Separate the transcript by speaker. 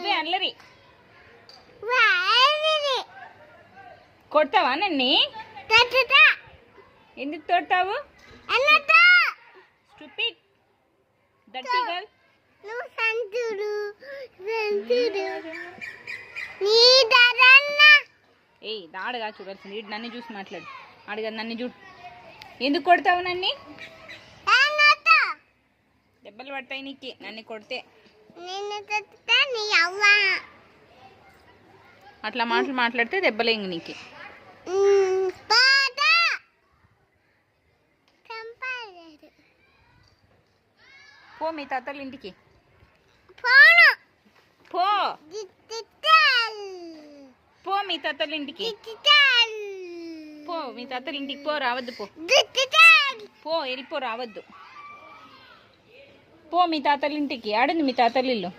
Speaker 1: నువ్వే అల్లరి కొడతావా నన్ని? ఎందుకు తోడతావు? Stupid dirty girl. ఏయ్ దాడగా చూడాల్సింది, నన్ను చూసి మాట్లాడు. ఆడగా నన్ను చూడు. ఎందుకు కొడతావు నన్ను? దెబ్బలు పడతాయి నీకు నన్ను కొడితే. అట్లా మాటలు మాట్లాడితే దెబ్బలే ఇంక నీకు. పో మీ తాతల ఇంటికి పో. పో మీ తాతల ఇంటికి పో. మీ తాతల ఇంటికి పో, రావద్దు. పో పో, వెళ్ళిపో, రావద్దు. పో మీ తాతల ఇంటికి. ఆడుంది మీ తాతల ఇల్లు.